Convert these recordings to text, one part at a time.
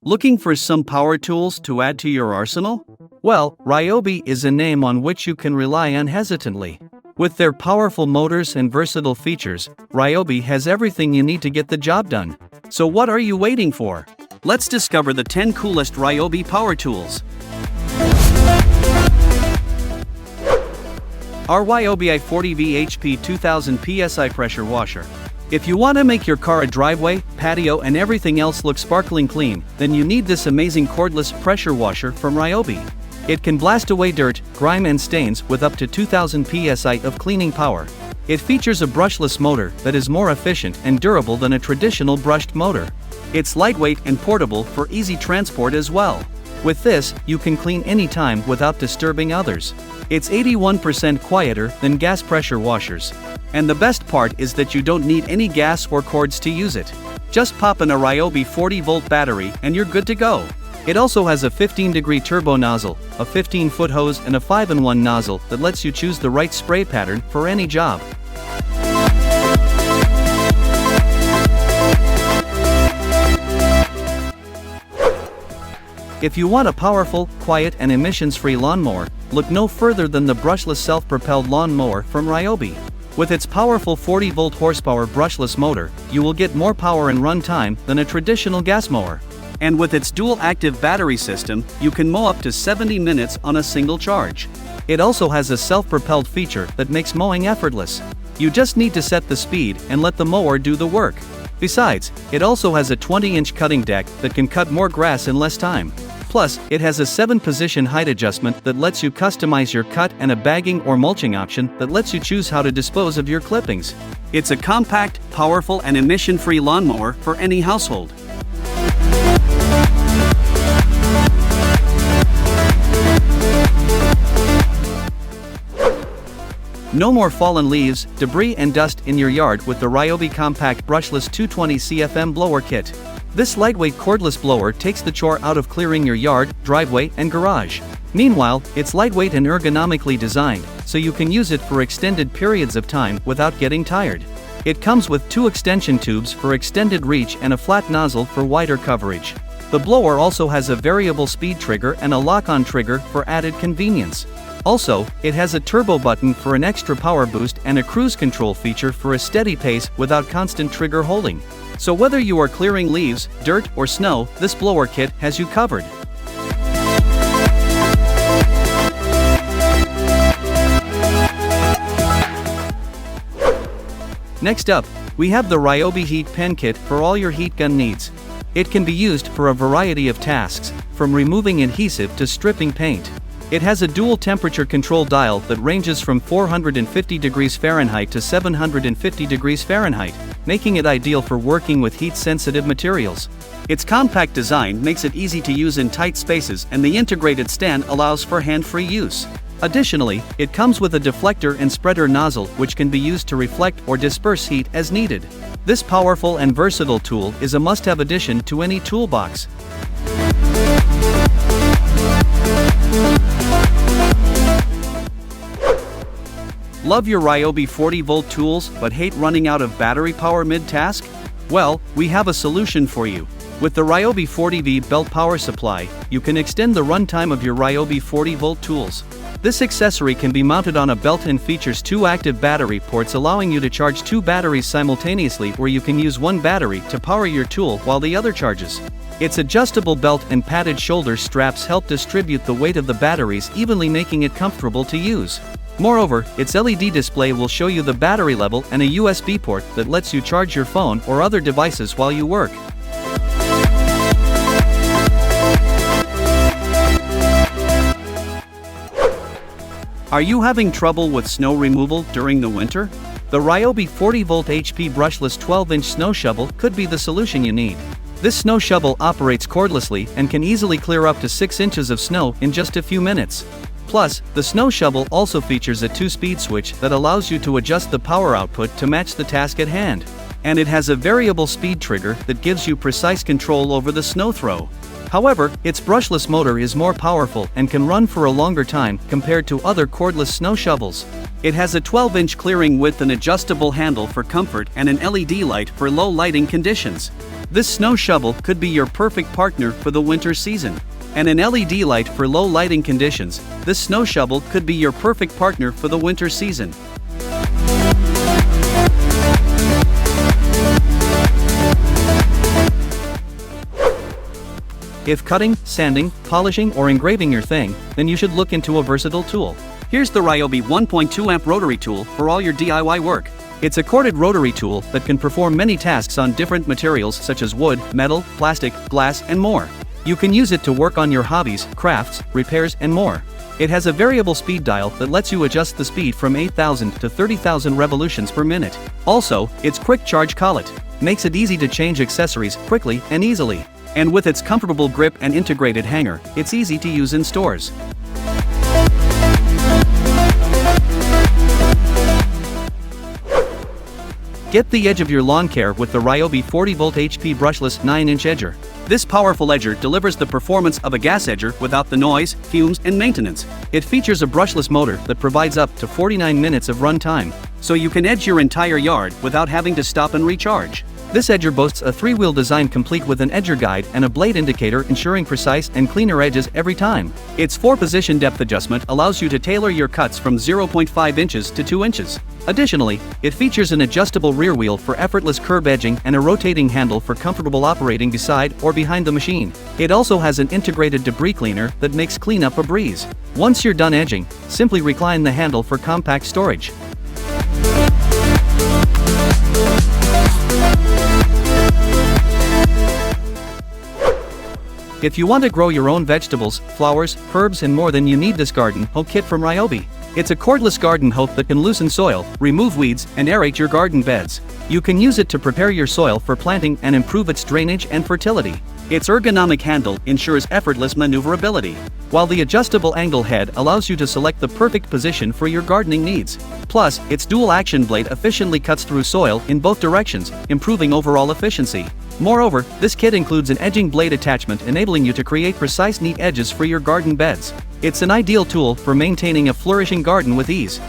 Looking for some power tools to add to your arsenal? Well, Ryobi is a name on which you can rely unhesitantly. With their powerful motors and versatile features, Ryobi has everything you need to get the job done. So what are you waiting for? Let's discover the 10 coolest Ryobi power tools. Our Ryobi i40V HP 2000 PSI pressure washer. If you want to make your car a driveway, patio and everything else look sparkling clean, then you need this amazing cordless pressure washer from Ryobi. It can blast away dirt, grime and stains with up to 2000 psi of cleaning power. It features a brushless motor that is more efficient and durable than a traditional brushed motor. It's lightweight and portable for easy transport as well. With this, you can clean anytime without disturbing others. It's 81% quieter than gas pressure washers. And the best part is that you don't need any gas or cords to use it. Just pop in a Ryobi 40-volt battery and you're good to go. It also has a 15-degree turbo nozzle, a 15-foot hose and a 5-in-1 nozzle that lets you choose the right spray pattern for any job. If you want a powerful, quiet and emissions-free lawnmower, look no further than the brushless self-propelled lawnmower from Ryobi. With its powerful 40-volt horsepower brushless motor, you will get more power and run time than a traditional gas mower. And with its dual-active battery system, you can mow up to 70 minutes on a single charge. It also has a self-propelled feature that makes mowing effortless. You just need to set the speed and let the mower do the work. Besides, it also has a 20-inch cutting deck that can cut more grass in less time. Plus, it has a 7-position height adjustment that lets you customize your cut and a bagging or mulching option that lets you choose how to dispose of your clippings. It's a compact, powerful and emission-free lawnmower for any household. No more fallen leaves, debris and dust in your yard with the Ryobi Compact Brushless 220 CFM Blower Kit. This lightweight cordless blower takes the chore out of clearing your yard, driveway and garage. Meanwhile, it's lightweight and ergonomically designed, so you can use it for extended periods of time without getting tired. It comes with 2 extension tubes for extended reach and a flat nozzle for wider coverage. The blower also has a variable speed trigger and a lock-on trigger for added convenience. Also, it has a turbo button for an extra power boost and a cruise control feature for a steady pace without constant trigger holding. So whether you are clearing leaves, dirt or snow, this blower kit has you covered. Next up, we have the Ryobi HEAT PEN KIT for all your heat gun needs. It can be used for a variety of tasks, from removing adhesive to stripping paint. It has a dual temperature control dial that ranges from 450 degrees Fahrenheit to 750 degrees Fahrenheit, making it ideal for working with heat-sensitive materials. Its compact design makes it easy to use in tight spaces and the integrated stand allows for hand-free use. Additionally, it comes with a deflector and spreader nozzle which can be used to reflect or disperse heat as needed. This powerful and versatile tool is a must-have addition to any toolbox. Love your Ryobi 40-volt tools but hate running out of battery power mid-task? Well, we have a solution for you. With the Ryobi 40V belt power supply, you can extend the runtime of your Ryobi 40-volt tools. This accessory can be mounted on a belt and features 2 active battery ports allowing you to charge 2 batteries simultaneously, where you can use 1 battery to power your tool while the other charges. Its adjustable belt and padded shoulder straps help distribute the weight of the batteries evenly, making it comfortable to use. Moreover, its LED display will show you the battery level and a USB port that lets you charge your phone or other devices while you work. Are you having trouble with snow removal during the winter? The Ryobi 40-volt HP brushless 12-inch snow shovel could be the solution you need. This snow shovel operates cordlessly and can easily clear up to 6 inches of snow in just a few minutes. Plus, the snow shovel also features a 2-speed switch that allows you to adjust the power output to match the task at hand. And it has a variable speed trigger that gives you precise control over the snow throw. However, its brushless motor is more powerful and can run for a longer time compared to other cordless snow shovels. It has a 12-inch clearing width and adjustable handle for comfort and an LED light for low lighting conditions. This snow shovel could be your perfect partner for the winter season. And an LED light for low lighting conditions, this snow shovel could be your perfect partner for the winter season. If cutting, sanding, polishing, or engraving your thing, then you should look into a versatile tool. Here's the Ryobi 1.2 amp rotary tool for all your DIY work. It's a corded rotary tool that can perform many tasks on different materials such as wood, metal, plastic, glass, and more. You can use it to work on your hobbies, crafts, repairs, and more. It has a variable speed dial that lets you adjust the speed from 8,000 to 30,000 revolutions per minute. Also, its quick charge collet makes it easy to change accessories quickly and easily. And with its comfortable grip and integrated hanger, it's easy to use in stores. Get the edge of your lawn care with the Ryobi 40V HP Brushless 9-inch edger. This powerful edger delivers the performance of a gas edger without the noise, fumes, and maintenance. It features a brushless motor that provides up to 49 minutes of run time, so you can edge your entire yard without having to stop and recharge. This edger boasts a 3-wheel design complete with an edger guide and a blade indicator ensuring precise and cleaner edges every time. Its 4-position depth adjustment allows you to tailor your cuts from 0.5 inches to 2 inches. Additionally, it features an adjustable rear wheel for effortless curb edging and a rotating handle for comfortable operating beside or behind the machine. It also has an integrated debris cleaner that makes cleanup a breeze. Once you're done edging, simply recline the handle for compact storage. If you want to grow your own vegetables, flowers, herbs, and more, then you need this garden hoe kit from Ryobi. It's a cordless garden hoe that can loosen soil, remove weeds, and aerate your garden beds. You can use it to prepare your soil for planting and improve its drainage and fertility. Its ergonomic handle ensures effortless maneuverability, while the adjustable angle head allows you to select the perfect position for your gardening needs. Plus, its dual-action blade efficiently cuts through soil in both directions, improving overall efficiency. Moreover, this kit includes an edging blade attachment enabling you to create precise, neat edges for your garden beds. It's an ideal tool for maintaining a flourishing garden with ease.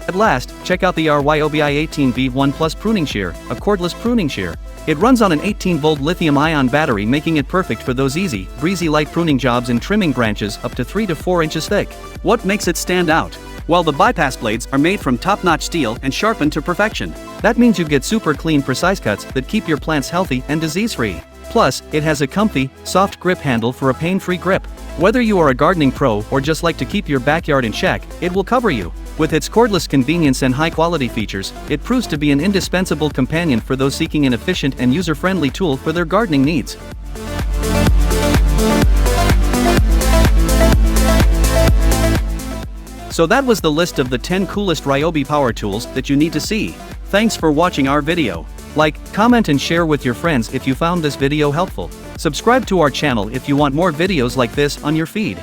At last, check out the Ryobi i18V1 Plus Pruning Shear, a cordless pruning shear. It runs on an 18-volt lithium-ion battery, making it perfect for those easy, breezy light pruning jobs and trimming branches up to 3 to 4 inches thick. What makes it stand out? Well, the bypass blades are made from top-notch steel and sharpened to perfection. That means you get super clean, precise cuts that keep your plants healthy and disease-free. Plus, it has a comfy, soft grip handle for a pain-free grip. Whether you are a gardening pro or just like to keep your backyard in check, it will cover you. With its cordless convenience and high-quality features, it proves to be an indispensable companion for those seeking an efficient and user-friendly tool for their gardening needs. So that was the list of the 10 coolest Ryobi power tools that you need to see. Thanks for watching our video. Like, comment, and share with your friends if you found this video helpful. Subscribe to our channel if you want more videos like this on your feed.